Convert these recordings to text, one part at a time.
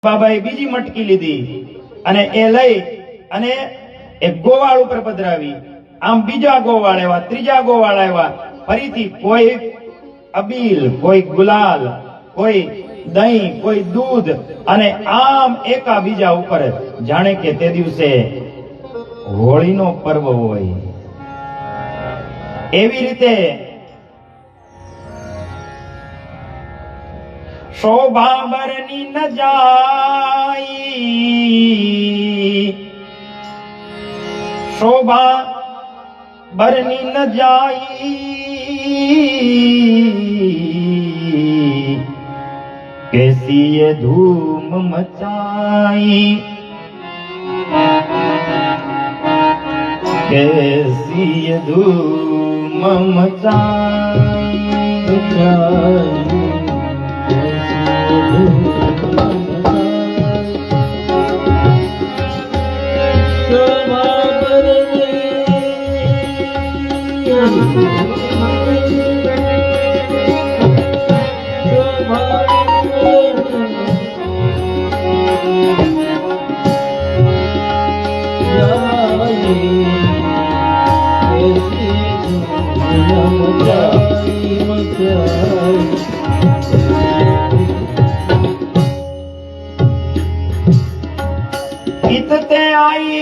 બાબાએ બીજી મટકી લીધી અને એ લઈ અને એક ગોવાળ ઉપર પધરાવી. આમ બીજા ગોવાળ આવ્યા, ત્રીજા ગોવાળ આવ્યા, ફરીથી કોઈ અબીલ, કોઈ ગુલાલ, કોઈ દહીં, કોઈ દૂધ, અને આમ એકા બીજા ઉપર, જાણે કે તે દિવસે હોળીનો પર્વ હોય. એવી રીતે શોભા બરની ન જાય, શોભા બરની ન જાય, कैसी ये धूम मचाई, कैसी ये धूम मचाई. इतते आई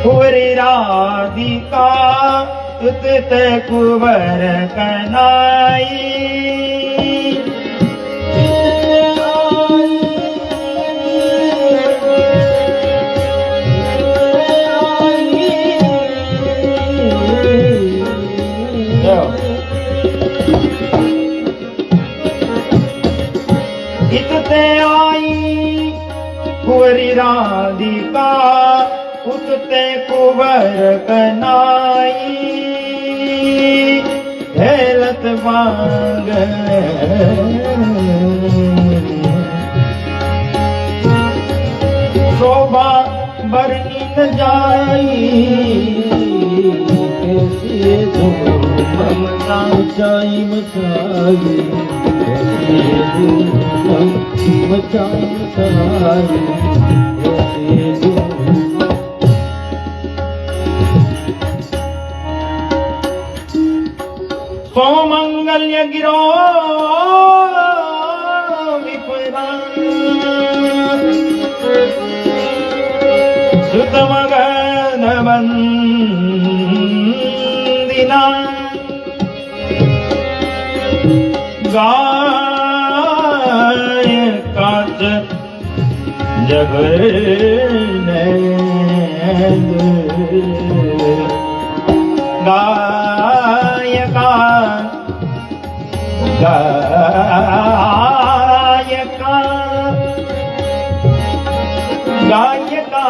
कुंवरी राधिका, इतते कुंवर कनाई. इतते आई कुंवरी राधिका, उतते कुंवर कनाई. हेलत मांग शोभा बरनी न जाई, कैसी धूम मचाई मचाई, सोमंगल्य गिरो विपुला, सुतमगन वंदिना, गाय काच जगरने, गायका गायका ગાયકા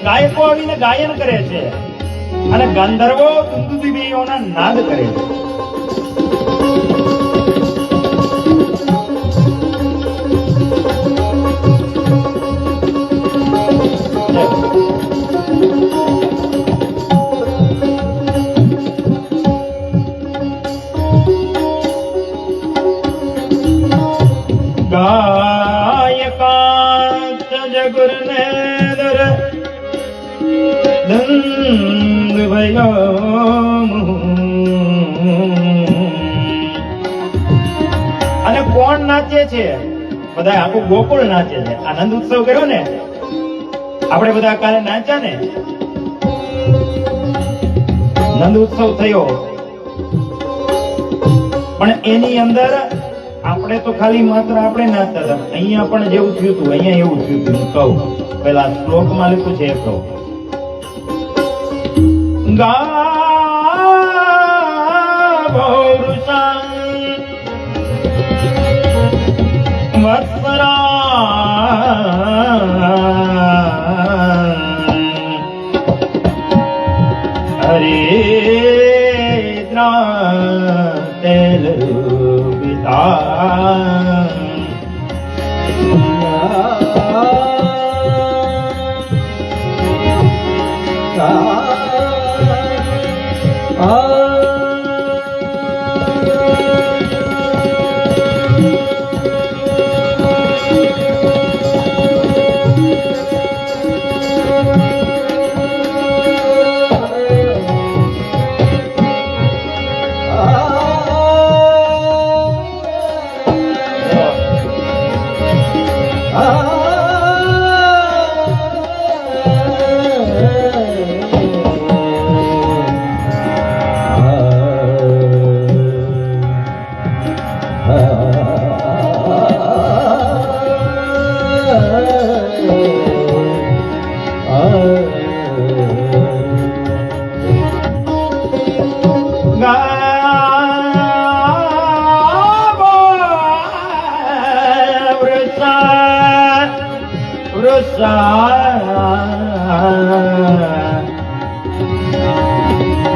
ગાયકો આવીને ગાયન કરે છે અને ગંધર્વો તુંદુદીવીઓના નાદ કરે છે. ગાયકા જગુરને દર દંગ ભયો. અને કોણ નાચે છે? બધા આખું ગોકુળ નાચે છે. આનંદ ઉત્સવ કર્યો ને આપણે બધા કાલે નાચ્યા ને, નંદ ઉત્સવ થયો, પણ એની અંદર આપણે તો ખાલી માત્ર આપણે નાચતા હતા. અહીંયા પણ જેવું થયું હતું, અહીંયા એવું થયું હતું. હું કહું, પેલા શ્લોકમાં લખ્યું છે એ કહું. ગાવો વૃષા વત્સરા હરે તેલ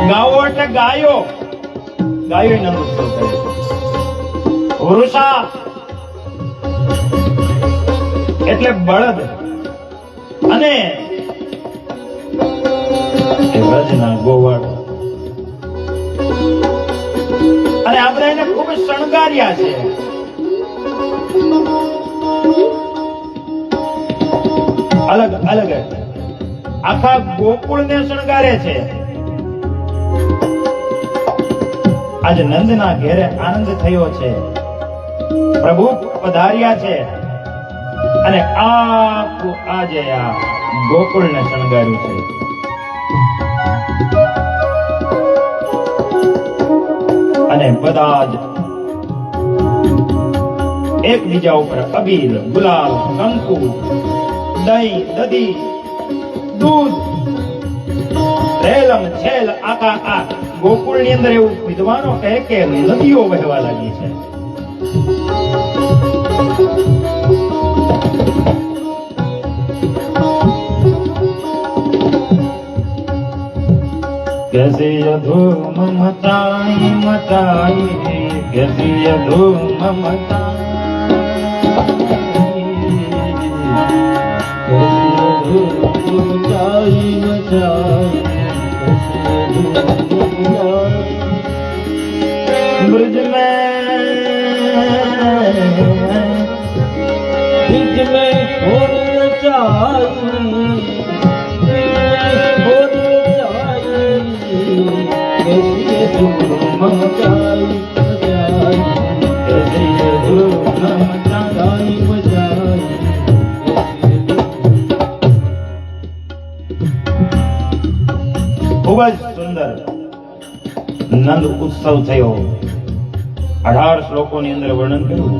ગાવો એટલે ગાયો ગાયો નંદ ઉત્સવ કરે છે. વૃષા એટલે બળદ અને વ્રજના ગોવાળ અને આપણે એને ખૂબ શણગાર્યા છે. અલગ અલગ આખા ગોકુળને શણગારે છે. આજે નંદના ઘેરે આનંદ થયો છે, પ્રભુ પધાર્યા છે અને આખું આજે આ ગોકુળને શણગાર્યું છે. અને બધા જ એકબીજા ઉપર અબીલ, ગુલાલ, કંકુ, દહીં, દધી, દૂધ, રેલમ છેલ આખા આ ગોકુળની અંદર એવું વિદ્વાનો કહે કે નદીઓ વહેવા લાગી છે. कैसे धूम मचाई मचाई, कैसे धूम मचाई मचाई, ब्रज में और नचाई, और मचाई मचाई, कैसे धूम मचाई मचाई. ખૂબ જ સુંદર નંદ ઉત્સવ થયો. 18 શ્લોકોની અંદર વર્ણન કર્યું.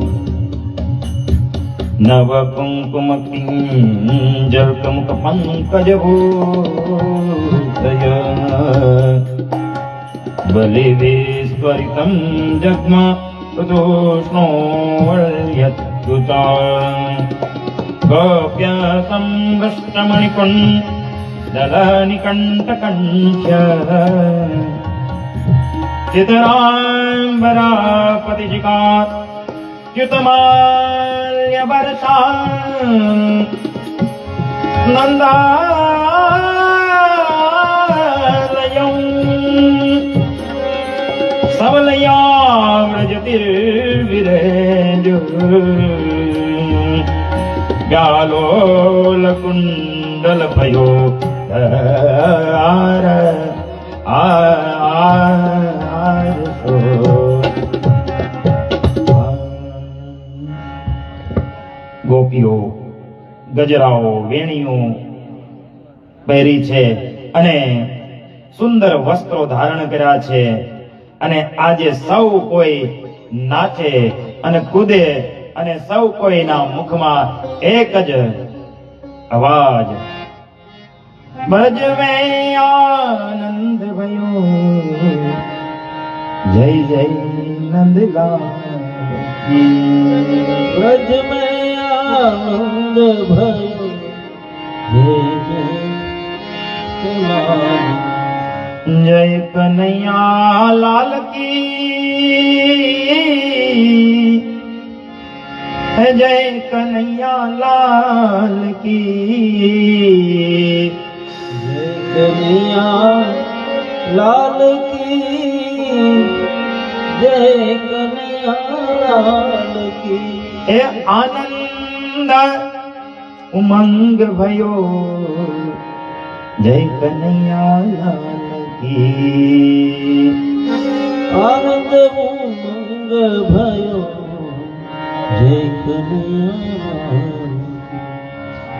નવ કુંકુમ કિંજલ કમુક પંકજ ભૂતય બલિ વિસ્વરિતમ જગ્મા પ્રદોષ્ણો વલ્યત્યુતા ગોપ્ય સંગષ્ટમણિકુંડ દલનિકંઠકંઠ્ય ચિતરાંબરા પતિજિકાત ચ્યુતમાલ્ય વર્ષા નંદાલયં સવલયા વ્રજતિર્વિરેજો વ્યાલોલકુંડલ ભયો ગોપીઓ ગજરાઓ વેણીઓ પહેરી છે અને સુંદર વસ્ત્રો ધારણ કર્યા છે અને આજે સૌ કોઈ નાચે અને કૂદે અને સૌ કોઈના મુખમાં એક જ અવાજ ब्रज में आनंद भयो, जय जय नंदलाल की. ब्रज में आनंद भयो, जय जय जय कन्हैया लाल की, जय कन्हैया लाल की, कन्हैया लाल की, जय कन्हैया लाल की. એ આનંદ ઉમંગ ભયો, જય કન્હૈયા લાલ કી. આનંદ ઉમંગ ભયો, જય કન્હૈયા.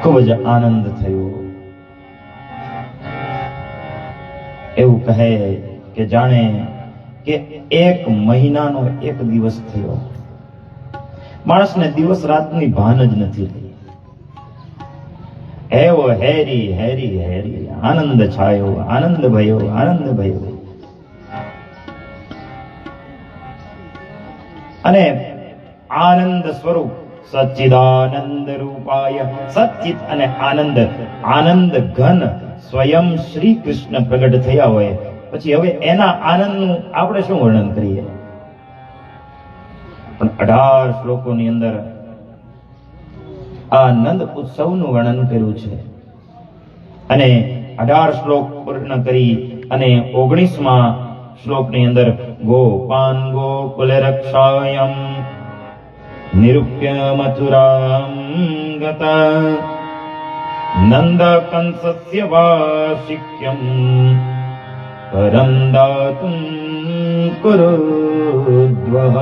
ખૂબ જ આનંદ થયો. એવું કહે કે જાણે કે 1 મહિનાનો એક દિવસ થયો. માણસને દિવસ રાતની ભાન જ નથી. એવો હેરી હેરી હેરી આનંદ છાયો, આનંદ ભયો, આનંદ ભયો. અને આનંદ સ્વરૂપ સચ્ચિદાનંદ રૂપાય, સચ્ચિત અને આનંદ, આનંદ ઘન સ્વયં શ્રી કૃષ્ણ પ્રગટ થયા હોય પછી હવે એના આનંદનું આપણે શું વર્ણન કરીએ? પણ 18 શ્લોકોની અંદર આ નંદ ઉત્સવનું વર્ણન કર્યું છે. અને 18 શ્લોક પૂર્ણ કરી અને 19મા શ્લોકની અંદર ગોપાન ગોકુલ રક્ષાયમ નિરૂપ્ય મથુરામ ગતા નંદ કંસસ્ય વાર્ષિક્યમ પરમ દાતુમ કુરુદ્વઃ.